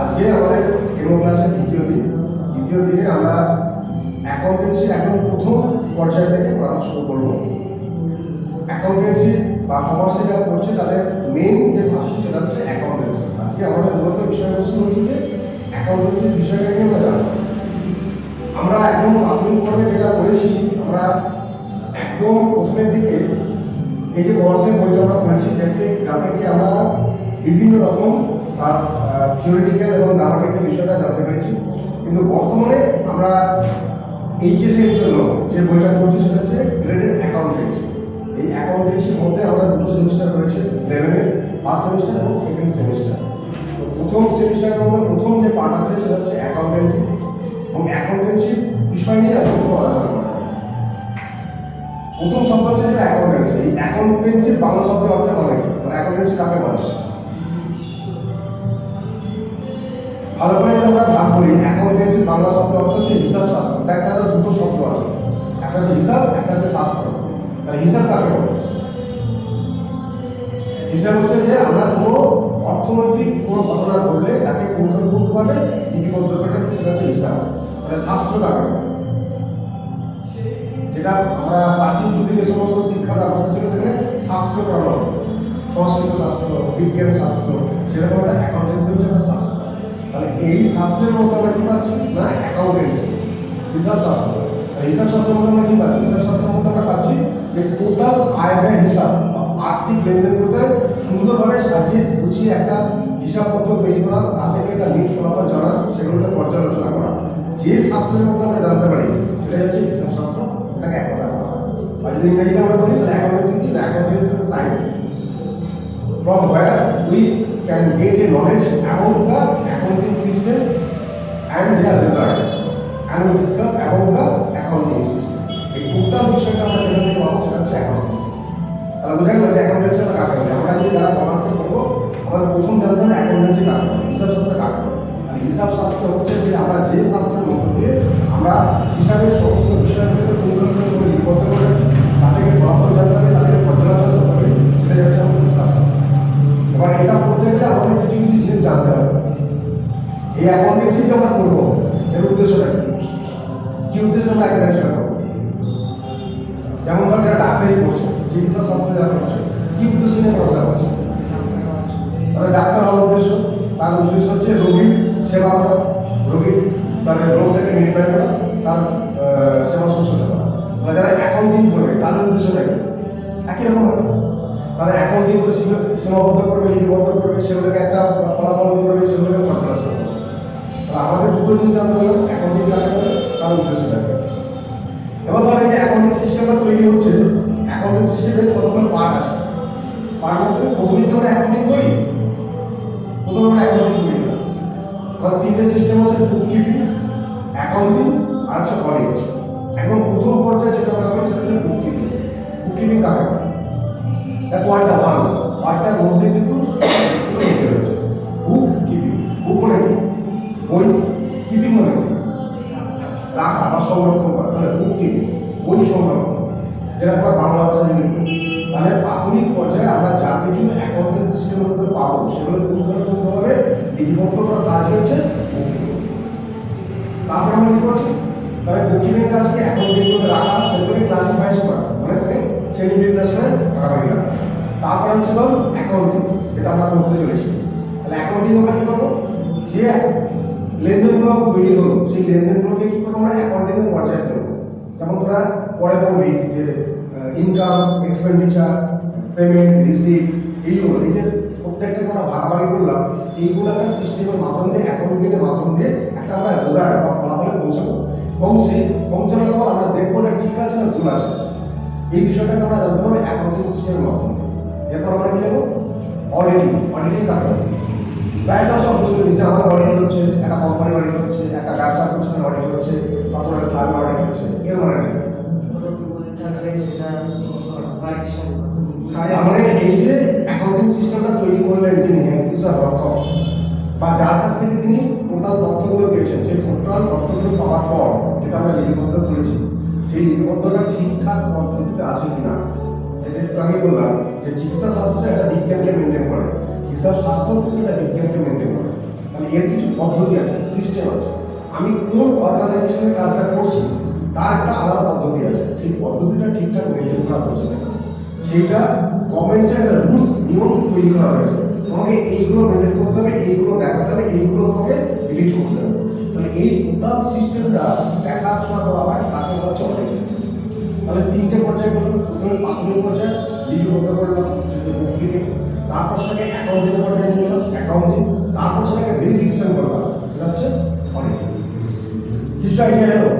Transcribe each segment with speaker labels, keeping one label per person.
Speaker 1: আজকে আমাদের কেমো ক্লাসের দ্বিতীয় দিনে আমরা অ্যাকাউন্টেন্সির একদম প্রথম পর্যায় থেকে পড়ানো শুরু করবো। অ্যাকাউন্টেন্সি বা কমার্সে যারা পড়ছে তাদের মেইন যে সাবজেক্ট সেটা হচ্ছে অ্যাকাউন্টেন্সি। আজকে আমাদের মূলত বিষয়বস্তু হচ্ছে যে অ্যাকাউন্টেন্সির বিষয়টাকে আমরা জানবো। আমরা একদম প্রাথমিক পর্বে যেটা পড়েছি, আমরা একদম প্রথমের দিকে এই যে কমার্সের বইটা আমরা পড়েছি, যাতে কি আমরা বিভিন্ন রকম থিওরিটিক্যাল এবং গ্রামাটিক্যাল বিষয়টা জানতে পেরেছি। কিন্তু বর্তমানে আমরা এইচএসের জন্য যে বইটা পড়ছি সেটা হচ্ছে গ্রেডেড অ্যাকাউন্টেন্সি। এই অ্যাকাউন্টেন্সির মধ্যে আমরা দুটো সেমিস্টার রয়েছে, 11-এর ফার্স্ট সেমিস্টার এবং সেকেন্ড সেমিস্টার। তো প্রথম সেমিস্টারের মধ্যে প্রথম যে পার্ট আছে সেটা হচ্ছে অ্যাকাউন্টেন্সি, এবং অ্যাকাউন্টেন্সির বিষয় নিয়ে আজকে আলোচনা করা। প্রথম শব্দ হচ্ছে যেটা অ্যাকাউন্টেন্সি। এই অ্যাকাউন্টেন্সির বাংলা শব্দের অর্থ মানে অ্যাকাউন্টেন্সি কাকে বলে? ভালো করে যদি আমরা ভাগ করি, অ্যাকাউন্টেন্সির বাংলা শব্দের অর্থ হচ্ছে হিসাব শাস্ত্র। একটা দুটো শব্দ আছে, একটা হচ্ছে হিসাব, একটা হচ্ছে শাস্ত্র। তাহলে হিসাব কাকে বলে? হিসাব হচ্ছে যে আমরা কোনো অর্থনৈতিক কোনো ঘটনা ঘটলে তাকে পুঙ্খানুপুঙ্খভাবে লিপিবদ্ধ করে, সেটা হচ্ছে হিসাব। তাহলে শাস্ত্র কাকে বলে? যেটা আমরা প্রাচীন যুগে যে সমস্ত শিক্ষা ব্যবস্থা ছিল সেখানে শাস্ত্র পড়ানো হতো, সংস্কৃত শাস্ত্র, বিজ্ঞান শাস্ত্র, সেরকম একটা অ্যাকাউন্টেন্সি হচ্ছে একটা শাস্ত্র। তাহলে এই শাস্ত্রের মধ্যে আমরা কি পাচ্ছি না অ্যাকাউন্টেন্সি, হিসাব শাস্ত্র। হিসাব শাস্ত্রের মধ্যে আমরা কি পাচ্ছি? হিসাব শাস্ত্রের মধ্যে আমরা পাচ্ছি যে টোটাল আয় ব্যয় হিসাব বা আর্থিক লেনদেনগুলোকে সুন্দরভাবে সাজিয়ে গুছিয়ে একটা হিসাবপত্র তৈরি করা, তা থেকে তার নিট ফলাফল জানা, সেগুলোকে পর্যালোচনা করা। যে শাস্ত্রের মধ্যে আমরা জানতে পারি সেটাই হচ্ছে হিসাব শাস্ত্র। এটাকে এক কথা বলা হয়। আর যদি ইংরেজিতে আমরা বলি তাহলে অ্যাকাউন্টেন্সি কি? Accountancy is science from where we can get a knowledge about the accounting system and their result, and we discuss about the accounting system. এই টোটাল বিষয়টা আমরা যেটা থেকে পাবো সেটা হচ্ছে অ্যাকাউন্টেন্সি। তাহলে বোঝা গেল যে অ্যাকাউন্টেন্সি আমরা কাকে বলে। আমরা যদি যারা কমার্সে পড়বো, আমাদের প্রথম জানতে হবে অ্যাকাউন্টেন্সি কাকে বলে, হিসাব শাস্ত্র কাকে বলে। আর হিসাব শাস্ত্র হচ্ছে যে আমরা যে শাস্ত্রের মধ্য দিয়ে আমরা হিসাবের সমস্ত বিষয়গুলোকে পুঙ্খানুপুঙ্খভাবে লিপিবদ্ধ করে তাদেরকে ফলাফল জানতে হবে, তাদেরকে পর্যালোচনা করতে হবে, সেটাই হচ্ছে আমাদের হিসাব শাস্ত্র। এবার এটা করতে গেলে আমাদের কিছু কিছু জিনিস জানতে হবে। এই অ্যাকাউন্টেন্সি যে আমরা করবো এর উদ্দেশ্যটা কি উদ্দেশ্য আমরা অ্যাকাউন্টেন্সি করবো? যেমন ধর যারা ডাক্তারি করছে, চিকিৎসা শাস্ত্র যারা করছে, কি উদ্দেশ্য নিয়ে পড়াশোনা করছে? তাদের ডাক্তার হওয়ার উদ্দেশ্য, তার উদ্দেশ্য হচ্ছে রোগীর সেবা করা, রোগীর তার রোগ থেকে নির্ণয় করা, তার সেবা শুশ্রূষা করা। মানে যারা অ্যাকাউন্টিং করবে তাদের উদ্দেশ্যটা কি? একই রকম হবে। তারা অ্যাকাউন্টিং করে সীমাবদ্ধ করবে, লিপিবদ্ধ করবে, সেগুলোকে একটা ফলাফল করবে, সেগুলোকে পর্যালোচনা করবে। তাহলে আমাদের দুটো জিনিস জানতে হলো, অ্যাকাউন্টিং কাকে বলে, তার উদ্দেশ্য থাকে। এবার ধরো এই যে অ্যাকাউন্টিং সিস্টেমটা তৈরি হচ্ছে, অ্যাকাউন্টিং সিস্টেমের কতগুলো পার্ট আছে। পার্ট বলতে প্রথমেই তো আমরা অ্যাকাউন্টিং করি, প্রথমে আমরা অ্যাকাউন্টিং করি না। আমাদের তিনটে সিস্টেম হচ্ছে বুক কিপিং, অ্যাকাউন্টিং আর হচ্ছে অডিট। একদম প্রথম পর্যায়ে যেটা আমরা করি সেটা হচ্ছে বুক কিপিং। বুক কিপিং কাকে বলে? কোয়ার্টার ওয়ান, পার্টটার মধ্যে কিন্তু বুক কিপিং। বুক মানে কি? বই। কিপিং মানে কি? রাখা বা সংরক্ষণ করা। তাহলে বুক কিপিং, বই সংরক্ষণ, যেটা আমরা বাংলা ভাষায় লিখি। তাহলে প্রাথমিক পর্যায়ে আমরা যা কিছু অ্যাকাউন্টিং সিস্টেমের মধ্যে পাবো সেগুলো পুঙ্খানুপুঙ্খভাবে লিপিবদ্ধ করার কাজ হচ্ছে বুক কিপিং। তারপরে আমরা কি করছি? তাহলে বুক কিপিং কাজকে অ্যাকাউন্টিং মধ্যে রাখা, সেগুলোকে ক্লাসিফাই করা, মানে তাকে শ্রেণী বিন্যাসে ভাগাভাগি করা। তারপরে হচ্ছে ধর অ্যাকাউন্টিং, যেটা আমরা করতে চলেছি। তাহলে অ্যাকাউন্টিং আমরা কি করবো? যে লেনদেনগুলো তৈরি হলো সেই লেনদেনগুলোকে কি করবো? আমরা অ্যাকাউন্টিংয়ের পর্যায়ে করবো। যেমন তোরা পরে পড়বি যে ইনকাম, এক্সপেন্ডিচার, পেমেন্ট, রিসিপ্ট, এইগুলো, এই যে প্রত্যেকটাকে আমরা ভাগাভাগি করলাম, এইগুলো একটা সিস্টেমের মাধ্যম দিয়ে, অ্যাকাউন্টিংয়ের মাধ্যম দিয়ে একটা আমরা রেজাল্ট বা ফলাফলে পৌঁছাবো। এবং সেই পৌঁছানোর পর আমরা দেখবো না ঠিক আছে না ভুল আছে, এই বিষয়টাকে আমরা জানতে পারবো অ্যাকাউন্টিং সিস্টেমের মাধ্যমে। এরপর আমরা কি নেবো? অডিটিং। অডিটিং কাকে বলে? প্রায়টা সব কিছু নিচে আমাদের অডিট হচ্ছে, একটা কোম্পানি অডিট হচ্ছে, একটা ব্যবসা প্রতিষ্ঠানের অডিট হচ্ছে, বা কোনো ক্লাবের অডিট হচ্ছে। এর মানে কি? মানে এই যে অ্যাকাউন্টিং সিস্টেমটা তৈরি করলেন যিনি হিসাব রক্ষক, বা যার কাছ থেকে তিনি টোটাল তথ্যগুলো পেয়েছেন, সেই টোটাল তথ্যগুলো পাওয়ার পর যেটা আমরা লিপিবদ্ধ করেছি, সেই লিপিবদ্ধটা ঠিকঠাক পদ্ধতিতে আছে কিনা। এটা একটু আগে বললাম যে চিকিৎসা শাস্ত্রে একটা বিজ্ঞানকে মেনটেন করে, হিসাব শাস্ত্র কিন্তু একটা বিজ্ঞানকে মেনটেন করে। মানে এর কিছু পদ্ধতি আছে, সিস্টেম আছে। আমি কোন অর্গানাইজেশনের কাজটা করছি তার একটা আলাদা পদ্ধতি আছে, সেই পদ্ধতিটা ঠিকঠাক মেনটেন করা হচ্ছে না, সেইটা গভর্নমেন্টের একটা রুলস নিয়ম তৈরি করা হয়েছে। তোমাকে এইগুলো মেনটেন করতে হবে, এইগুলো দেখাতে হবে, এইগুলো তোমাকে ডিলিট করতে হবে। তাহলে এই টোটাল সিস্টেমটা দেখাশোনা করা হয়, তাকে বলা হচ্ছে অডিট। তাহলে তিনটে পর্যায়ে বললাম, প্রথমে প্রাথমিক পর্যায়ে লিপিবদ্ধ করলাম বুককিপিং, তারপর সেটাকে অ্যাকাউন্টিং পর্যায়ে নিয়ে গেলাম অ্যাকাউন্টিং, তারপর সেটাকে ভেরিফিকেশন করলাম, এটা হচ্ছে অডিটিং। কিছু আইডিয়া এলো?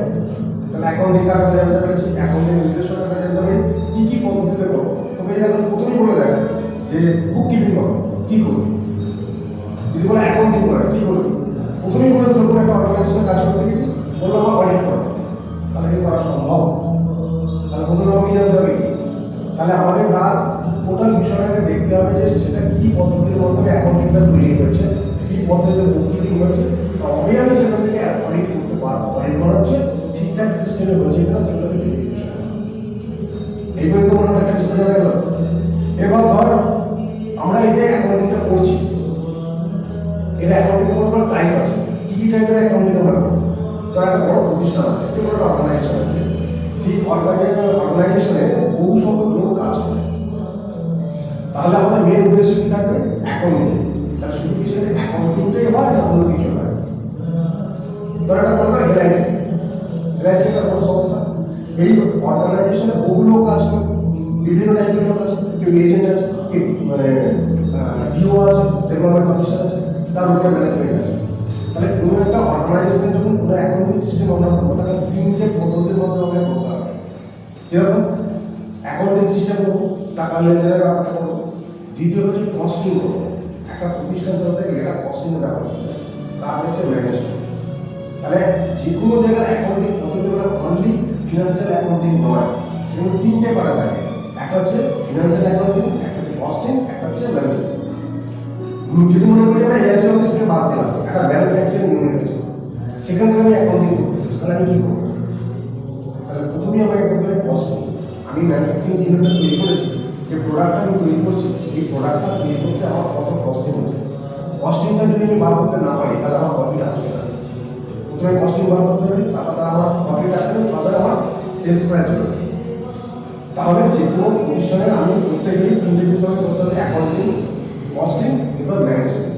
Speaker 1: তাহলে অ্যাকাউন্টিং কাজ করে জানতে পেরেছি, অ্যাকাউন্টিং নির্দেশনা করে জানতে পারি কী কী পদ্ধতিতে করবো। তোকে এখন প্রথমেই বলে দেয় যে বুক কিপিং করো, কী করবি, যদি বলে অ্যাকাউন্টিং করে কী করবি, প্রথমেই বলে দিল কোনো একটা অর্গানাইজেশনে কাজ করতে গেছিস, বললো আমার অডিট করো, তাহলে কি করা সম্ভব? তাহলে প্রথমে আমাকে জানতে হবে কি, তাহলে আমাদের তার টোটাল বিষয়টাকে দেখতে হবে যে সেটা কী পদ্ধতির মাধ্যমে অ্যাকাউন্টিংটা তৈরি হয়েছে, কী পদ্ধতিতে বুক কিপিং হয়েছে, তবেই আমি সেখান থেকে অডিট করতে পারবো। অডিট করা হচ্ছে ঠিকঠাক সিস্টেমে হয়েছে কিনা সেটা থেকে এইভাবে তো মনে একটা বিষয় জানা গেল। এবার ধর আমরা এই যে অ্যাকাউন্টিংটা করছি, এর অ্যাকাউন্টিং কতগুলো টাইপ আছে, কী কী টাইপের অ্যাকাউন্টিং আমরা করবো। ধর একটা বড় প্রতিষ্ঠান আছে, যে কোনো অর্গানাইজেশন আছে, সেই অর্গানাইজেশনে বহু সংখ্যক লোক কাজ করে, তাহলে আমাদের মেন উদ্দেশ্য কী থাকবে? অ্যাকাউন্টিং। তাহলে শুধু কি সেটা অ্যাকাউন্টিংটাই হয় না অন্য কিছু হয়? ধর একটা বলবো এলআইসি, এলআইসি একটা বড় সংস্থা, এই অর্গানাইজেশনে বহু লোক কাজ করে, বিভিন্ন টাইপের লোক আছে, কেউ এজেন্ট আছে, কেউ মানে ডিও আছে, ডেভেলপমেন্ট অফিসার আছে, তার উপরে ম্যানেজমেন্ট আছে। তাহলে কোনো একটা অর্গানাইজেশনে যখন কোনো অ্যাকাউন্টিং সিস্টেম আমরা করবো, তাহলে তিনটে পদ্ধতির মধ্যে আমাকে করতে হবে। যেরকম অ্যাকাউন্টিং সিস্টেম করবো, টাকা লেনদেনের ব্যাপারটা করবো, দ্বিতীয় হচ্ছে কস্টিং করবো, একটা প্রতিষ্ঠান চলতে গেলে একটা কস্টিংয়ের ব্যাপার আছে, তার হচ্ছে ম্যানেজমেন্ট। তাহলে যে কোনো জায়গার অ্যাকাউন্টিং পদ্ধতিগুলো অনলি ফিনান্সিয়াল অ্যাকাউন্টিং নয়, সেগুলো তিনটে করা থাকে, একটা হচ্ছে ফিনান্সিয়াল অ্যাকাউন্টিং, একটা হচ্ছে কস্টিং, একটা হচ্ছে ম্যানেজমেন্ট। যদি মনে করি আমরা এলআইসি অফিসকে বাদ দিলাম, একটা ম্যানুফ্যাকচারিং ইউনিট আছে, সেখান থেকে আমি অ্যাকাউন্টিং করতে চাই, তাহলে আমি কী করবো? তাহলে প্রথমেই আমাকে করতে হবে কস্টিং। আমি ম্যানুফ্যাকচারিং ইউনিটটা তৈরি করেছি, যে প্রোডাক্টটা আমি তৈরি করছি, এই প্রোডাক্টটা তৈরি করতে আমার কত কস্টিং হচ্ছে, কস্টিংটা যদি আমি বার করতে না পারি তাহলে আমার প্রফিট আসবে না। প্রথমে কস্টিং বার করতে পারি, তারপর তারা আমার প্রফিট আসবে, তারপরে আমার সেলস প্রাইস হবে। তাহলে যে কোনো প্রতিষ্ঠানে আমি করতে গেলে তিনটে বিষয় করতে হবে, অ্যাকাউন্টিং, কস্টিং, এবার ম্যানেজমেন্ট।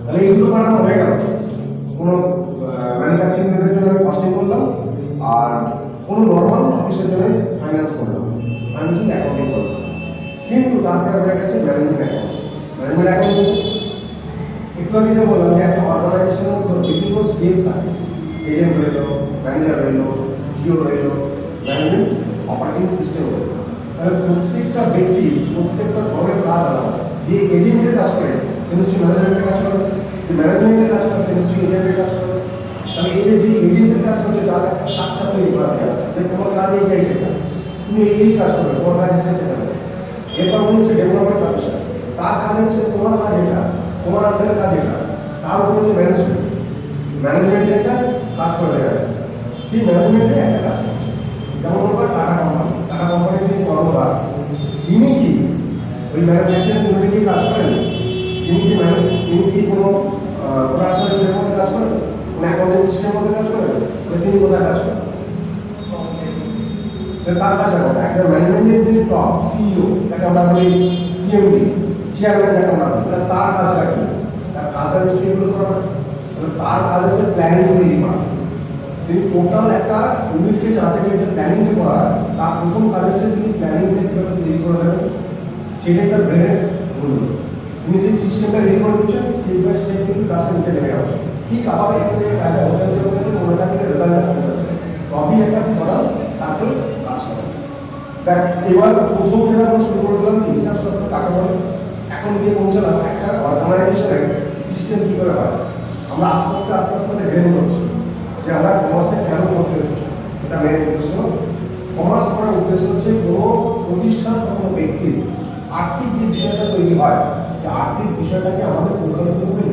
Speaker 1: তাহলে এইগুলো বানানো হয়ে গেল। কোনো ম্যানুফ্যাকচারিং ইউনিটের জন্য আমি কস্টিং করলাম, আর কোনো নর্মাল অফিসের জন্য ফাইন্যান্স করলাম, ফাইন্যান্সিং অ্যাকাউন্টিং করলাম। কিন্তু তারপরে হয়ে গেছে ম্যানেজমেন্ট অ্যাকাউন্ট। ম্যানেজমেন্ট অ্যাকাউন্ট একটু আগে যে বললাম যে একটা অর্গানাইজেশনের বিভিন্ন স্কেল থাকে, এজেন্ট রইল, ম্যানেজার রইল, ডিও রইল, ম্যানেজমেন্ট অপারেটিং সিস্টেম রইল। তাহলে প্রত্যেকটা ব্যক্তি প্রত্যেকটা ধরনের কাজ আলাদা। যে এজেন্টের কাজ করে সে নিশ্চয়ই ম্যানেজমেন্টের কাজ করে, যে ম্যানেজমেন্টের কাজ করে সে নিশ্চয়ই এজেন্টের কাজ করে। তাহলে এই যে এজেন্টের কাজ করছে তার একটা স্ট্রাকচার তৈরি করা যায়, যে তোমার কাজ এইটাই যেটা তুমি এই কাজ করবে, তোমার কাজ এসে সেটা। এরপর উনি হচ্ছে ডেভেলপমেন্ট অফিসার, তার কাজ হচ্ছে তোমার কাজ এটা, তোমার আন্ডারের কাজ এটা, তার উপর হচ্ছে ম্যানেজমেন্ট, ম্যানেজমেন্টের একটা কাজ করে দেওয়া যায়, সেই ম্যানেজমেন্টে একটা কাজ করছে। যেমন বলবো টাটা কোম্পানি, টাটা কোম্পানির যিনি কর্মধার, তিনি কি ওই ম্যানুফ্যাকচারিং ইউনিটে কি কাজ করেন? তিনি কি কোনো প্রোডাকশন ইউনিটের মধ্যে কাজ করেন, কোনো অ্যাকাউন্টিং সিস্টেমের মধ্যে কাজ করেন? তিনি কোথায় কাজ করেন? তার কাজটা কথা, একটা ম্যানেজমেন্টের যিনি টপ সিইও, তাকে আমরা বলি সিএমডি, চেয়ারম্যান যাকে আমরা বলি, তার কাজটা কি? তার কাজটা স্টেবল করা, তার কাজ হচ্ছে প্ল্যানিং তৈরি করা। তিনি টোটাল একটা ইউনিটকে চালাতে গেলে যে প্ল্যানিংটা করা, তার প্রথম কাজ হচ্ছে তিনি প্ল্যানিংটা কীভাবে তৈরি করে দেবেন, সেটাই তার ব্রেনের মূল্য। তিনি সেই সিস্টেমটা রেডি করে দিচ্ছেন, স্টেপ বাই স্টেপ কিন্তু কাজটা নিচে নেমে আসবে। ঠিক আবার এখান থেকে কাজটা হতে কোনোটা থেকে রেজাল্টটা পৌঁছাচ্ছে, তবেই একটা টোটাল সার্কেল কাজ করে। দেখ এবার প্রথম যেটা আমরা শুরু করে দিলাম হিসাব শাস্ত্র কাকে বলে, এখন যে পৌঁছালাম একটা অর্গানাইজেশনের সিস্টেম কী করে হয়। আমরা আস্তে আস্তে গ্রেন করছি যে আমরা কমার্সে কেন করতে এসেছি, এটা মেন উদ্দেশ্য। কমার্স করার উদ্দেশ্য হচ্ছে কোনো প্রতিষ্ঠান বা কোনো ব্যক্তির আর্থিক যে বিষয়টা তৈরি হয়, সেই আর্থিক বিষয়টাকে আমাদের পুঙ্খানুপুঙ্খভাবে